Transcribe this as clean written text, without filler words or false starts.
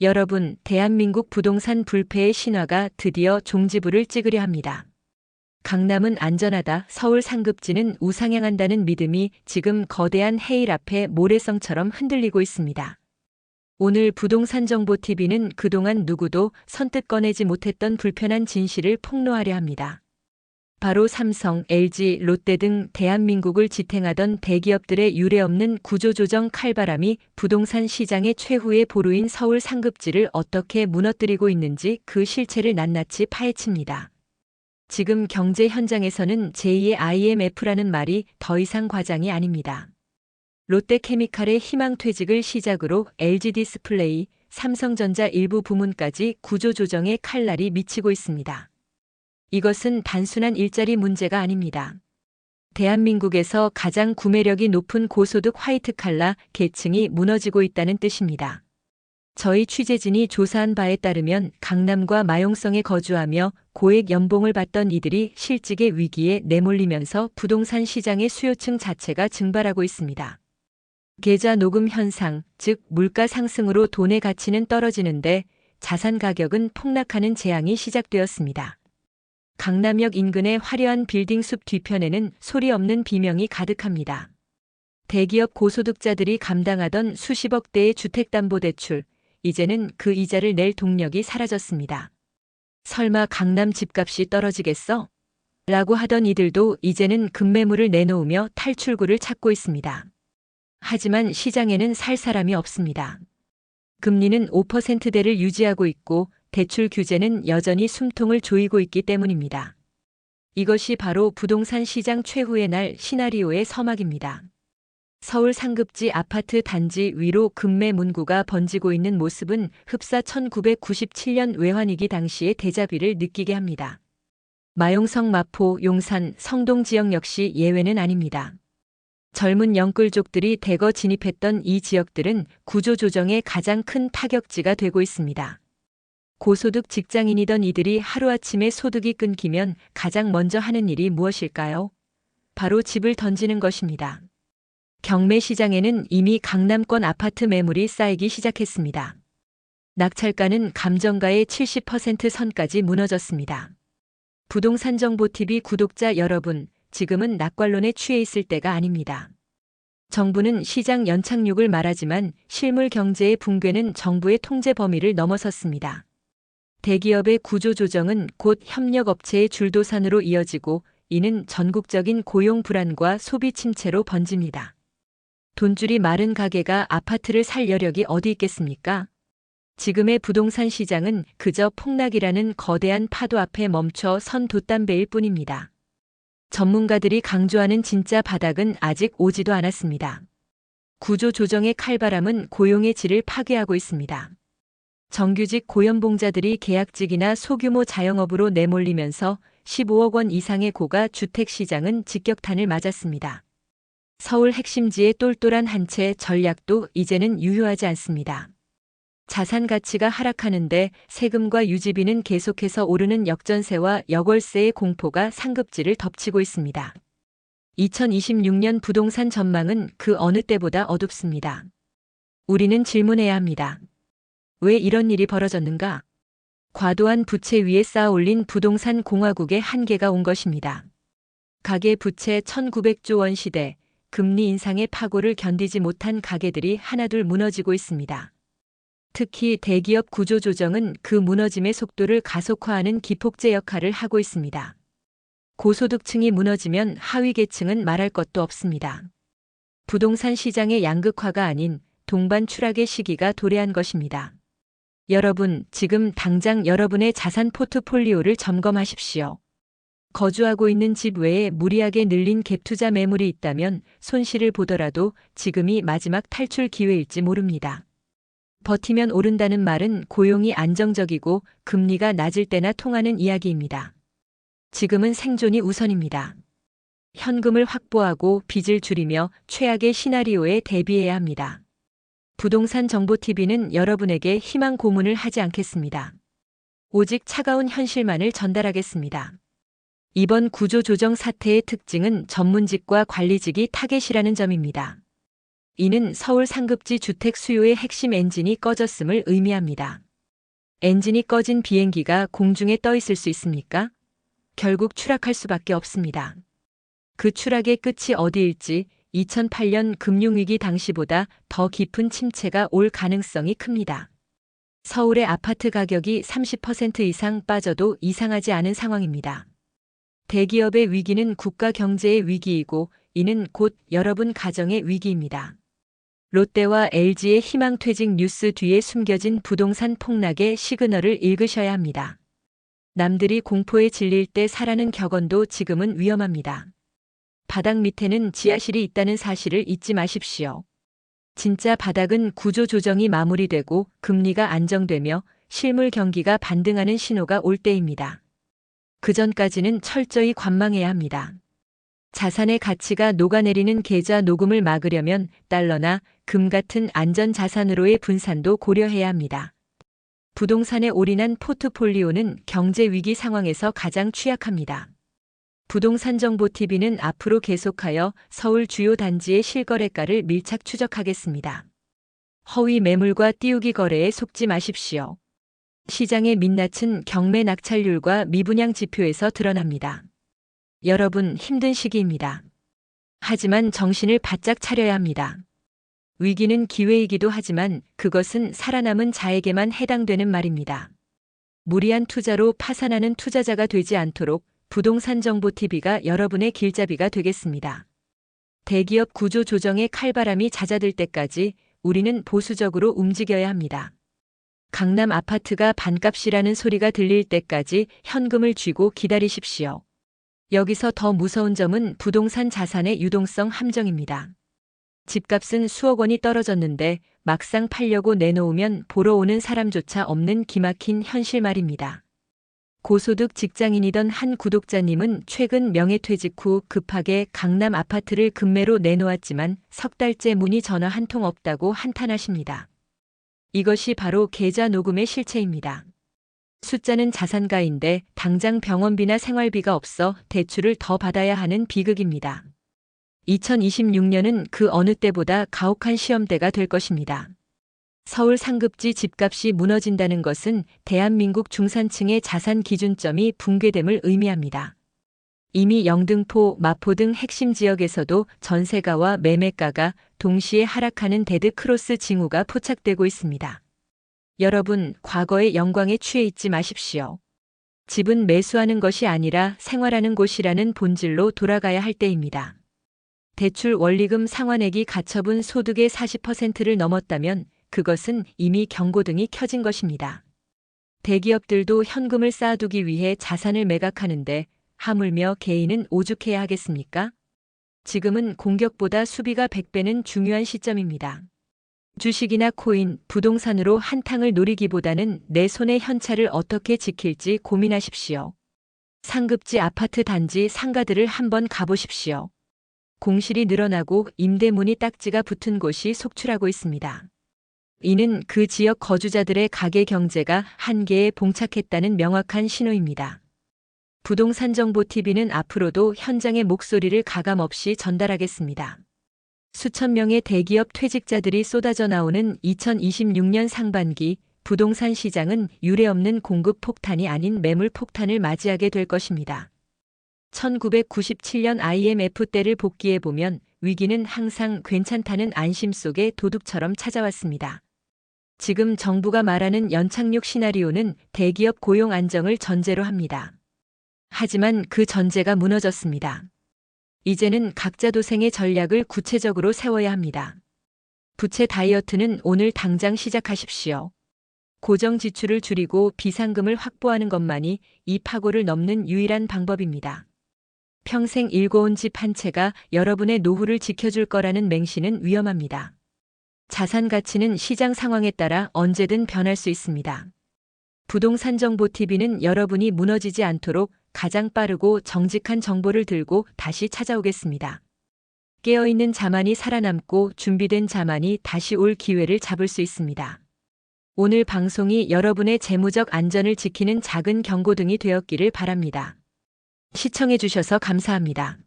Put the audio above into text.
여러분, 대한민국 부동산 불패의 신화가 드디어 종지부를 찍으려 합니다. 강남은 안전하다, 서울 상급지는 우상향한다는 믿음이 지금 거대한 해일 앞에 모래성처럼 흔들리고 있습니다. 오늘 부동산 정보TV는 그동안 누구도 선뜻 꺼내지 못했던 불편한 진실을 폭로하려 합니다. 바로 삼성, LG, 롯데 등 대한민국을 지탱하던 대기업들의 유례없는 구조조정 칼바람이 부동산 시장의 최후의 보루인 서울 상급지를 어떻게 무너뜨리고 있는지 그 실체를 낱낱이 파헤칩니다. 지금 경제 현장에서는 제2의 IMF라는 말이 더 이상 과장이 아닙니다. 롯데케미칼의 희망퇴직을 시작으로 LG디스플레이, 삼성전자 일부 부문까지 구조조정의 칼날이 미치고 있습니다. 이것은 단순한 일자리 문제가 아닙니다. 대한민국에서 가장 구매력이 높은 고소득 화이트칼라 계층이 무너지고 있다는 뜻입니다. 저희 취재진이 조사한 바에 따르면 강남과 마용성에 거주하며 고액 연봉을 받던 이들이 실직의 위기에 내몰리면서 부동산 시장의 수요층 자체가 증발하고 있습니다. 계좌 녹음 현상, 즉 물가 상승으로 돈의 가치는 떨어지는데 자산 가격은 폭락하는 재앙이 시작되었습니다. 강남역 인근의 화려한 빌딩 숲 뒤편에는 소리 없는 비명이 가득합니다. 대기업 고소득자들이 감당하던 수십억 대의 주택담보대출, 이제는 그 이자를 낼 동력이 사라졌습니다. 설마 강남 집값이 떨어지겠어? 라고 하던 이들도 이제는 급매물을 내놓으며 탈출구를 찾고 있습니다. 하지만 시장에는 살 사람이 없습니다. 금리는 5%대를 유지하고 있고 대출 규제는 여전히 숨통을 조이고 있기 때문입니다. 이것이 바로 부동산 시장 최후의 날 시나리오의 서막입니다. 서울 상급지 아파트 단지 위로 급매 문구가 번지고 있는 모습은 흡사 1997년 외환위기 당시의 데자뷰를 느끼게 합니다. 마용성, 마포, 용산, 성동 지역 역시 예외는 아닙니다. 젊은 영끌족들이 대거 진입했던 이 지역들은 구조조정의 가장 큰 타격지가 되고 있습니다. 고소득 직장인이던 이들이 하루아침에 소득이 끊기면 가장 먼저 하는 일이 무엇일까요? 바로 집을 던지는 것입니다. 경매 시장에는 이미 강남권 아파트 매물이 쌓이기 시작했습니다. 낙찰가는 감정가의 70% 선까지 무너졌습니다. 부동산 정보TV 구독자 여러분, 지금은 낙관론에 취해 있을 때가 아닙니다. 정부는 시장 연착륙을 말하지만 실물 경제의 붕괴는 정부의 통제 범위를 넘어섰습니다. 대기업의 구조조정은 곧 협력업체의 줄도산으로 이어지고 이는 전국적인 고용 불안과 소비 침체로 번집니다. 돈줄이 마른 가게가 아파트를 살 여력이 어디 있겠습니까? 지금의 부동산 시장은 그저 폭락이라는 거대한 파도 앞에 멈춰 선 돛담배일 뿐입니다. 전문가들이 강조하는 진짜 바닥은 아직 오지도 않았습니다. 구조조정의 칼바람은 고용의 질을 파괴하고 있습니다. 정규직 고연봉자들이 계약직이나 소규모 자영업으로 내몰리면서 15억 원 이상의 고가 주택시장은 직격탄을 맞았습니다. 서울 핵심지의 똘똘한 한 채 전략도 이제는 유효하지 않습니다. 자산 가치가 하락하는데 세금과 유지비는 계속해서 오르는 역전세와 역월세의 공포가 상급지를 덮치고 있습니다. 2026년 부동산 전망은 그 어느 때보다 어둡습니다. 우리는 질문해야 합니다. 왜 이런 일이 벌어졌는가? 과도한 부채 위에 쌓아 올린 부동산 공화국의 한계가 온 것입니다. 가계부채 1900조 원 시대, 금리 인상의 파고를 견디지 못한 가게들이 하나둘 무너지고 있습니다. 특히 대기업 구조조정은 그 무너짐의 속도를 가속화하는 기폭제 역할을 하고 있습니다. 고소득층이 무너지면 하위계층은 말할 것도 없습니다. 부동산 시장의 양극화가 아닌 동반 추락의 시기가 도래한 것입니다. 여러분, 지금 당장 여러분의 자산 포트폴리오를 점검하십시오. 거주하고 있는 집 외에 무리하게 늘린 갭투자 매물이 있다면 손실을 보더라도 지금이 마지막 탈출 기회일지 모릅니다. 버티면 오른다는 말은 고용이 안정적이고 금리가 낮을 때나 통하는 이야기입니다. 지금은 생존이 우선입니다. 현금을 확보하고 빚을 줄이며 최악의 시나리오에 대비해야 합니다. 부동산 정보TV는 여러분에게 희망 고문을 하지 않겠습니다. 오직 차가운 현실만을 전달하겠습니다. 이번 구조조정 사태의 특징은 전문직과 관리직이 타겟이라는 점입니다. 이는 서울 상급지 주택 수요의 핵심 엔진이 꺼졌음을 의미합니다. 엔진이 꺼진 비행기가 공중에 떠 있을 수 있습니까? 결국 추락할 수밖에 없습니다. 그 추락의 끝이 어디일지 2008년 금융위기 당시보다 더 깊은 침체가 올 가능성이 큽니다. 서울의 아파트 가격이 30% 이상 빠져도 이상하지 않은 상황입니다. 대기업의 위기는 국가 경제의 위기이고 이는 곧 여러분 가정의 위기입니다. 롯데와 LG의 희망퇴직 뉴스 뒤에 숨겨진 부동산 폭락의 시그널을 읽으셔야 합니다. 남들이 공포에 질릴 때 사라는 격언도 지금은 위험합니다. 바닥 밑에는 지하실이 있다는 사실을 잊지 마십시오. 진짜 바닥은 구조 조정이 마무리되고 금리가 안정되며 실물 경기가 반등하는 신호가 올 때입니다. 그 전까지는 철저히 관망해야 합니다. 자산의 가치가 녹아내리는 계좌 녹음을 막으려면 달러나 금 같은 안전 자산으로의 분산도 고려해야 합니다. 부동산에 올인한 포트폴리오는 경제 위기 상황에서 가장 취약합니다. 부동산정보TV는 앞으로 계속하여 서울 주요 단지의 실거래가를 밀착 추적하겠습니다. 허위 매물과 띄우기 거래에 속지 마십시오. 시장의 민낯은 경매 낙찰률과 미분양 지표에서 드러납니다. 여러분, 힘든 시기입니다. 하지만 정신을 바짝 차려야 합니다. 위기는 기회이기도 하지만 그것은 살아남은 자에게만 해당되는 말입니다. 무리한 투자로 파산하는 투자자가 되지 않도록 부동산정보TV가 여러분의 길잡이가 되겠습니다. 대기업 구조 조정의 칼바람이 잦아들 때까지 우리는 보수적으로 움직여야 합니다. 강남 아파트가 반값이라는 소리가 들릴 때까지 현금을 쥐고 기다리십시오. 여기서 더 무서운 점은 부동산 자산의 유동성 함정입니다. 집값은 수억 원이 떨어졌는데 막상 팔려고 내놓으면 보러 오는 사람조차 없는 기막힌 현실 말입니다. 고소득 직장인이던 한 구독자님은 최근 명예퇴직 후 급하게 강남 아파트를 급매로 내놓았지만 석 달째 문의 전화 한 통 없다고 한탄하십니다. 이것이 바로 계좌 녹음의 실체입니다. 숫자는 자산가인데 당장 병원비나 생활비가 없어 대출을 더 받아야 하는 비극입니다. 2026년은 그 어느 때보다 가혹한 시험대가 될 것입니다. 서울 상급지 집값이 무너진다는 것은 대한민국 중산층의 자산 기준점이 붕괴됨을 의미합니다. 이미 영등포, 마포 등 핵심 지역에서도 전세가와 매매가가 동시에 하락하는 데드 크로스 징후가 포착되고 있습니다. 여러분, 과거의 영광에 취해 있지 마십시오. 집은 매수하는 것이 아니라 생활하는 곳이라는 본질로 돌아가야 할 때입니다. 대출 원리금 상환액이 가처분 소득의 40%를 넘었다면 그것은 이미 경고등이 켜진 것입니다. 대기업들도 현금을 쌓아두기 위해 자산을 매각하는데 하물며 개인은 오죽해야 하겠습니까? 지금은 공격보다 수비가 100배는 중요한 시점입니다. 주식이나 코인, 부동산으로 한탕을 노리기보다는 내 손의 현찰을 어떻게 지킬지 고민하십시오. 상급지 아파트 단지 상가들을 한번 가보십시오. 공실이 늘어나고 임대문의 딱지가 붙은 곳이 속출하고 있습니다. 이는 그 지역 거주자들의 가계 경제가 한계에 봉착했다는 명확한 신호입니다. 부동산정보TV는 앞으로도 현장의 목소리를 가감없이 전달하겠습니다. 수천 명의 대기업 퇴직자들이 쏟아져 나오는 2026년 상반기 부동산 시장은 유례없는 공급 폭탄이 아닌 매물 폭탄을 맞이하게 될 것입니다. 1997년 IMF 때를 복기해보면 위기는 항상 괜찮다는 안심 속에 도둑처럼 찾아왔습니다. 지금 정부가 말하는 연착륙 시나리오는 대기업 고용 안정을 전제로 합니다. 하지만 그 전제가 무너졌습니다. 이제는 각자 도생의 전략을 구체적으로 세워야 합니다. 부채 다이어트는 오늘 당장 시작하십시오. 고정 지출을 줄이고 비상금을 확보하는 것만이 이 파고를 넘는 유일한 방법입니다. 평생 일궈온 집 한 채가 여러분의 노후를 지켜줄 거라는 맹신은 위험합니다. 자산 가치는 시장 상황에 따라 언제든 변할 수 있습니다. 부동산정보TV는 여러분이 무너지지 않도록 가장 빠르고 정직한 정보를 들고 다시 찾아오겠습니다. 깨어있는 자만이 살아남고 준비된 자만이 다시 올 기회를 잡을 수 있습니다. 오늘 방송이 여러분의 재무적 안전을 지키는 작은 경고등이 되었기를 바랍니다. 시청해 주셔서 감사합니다.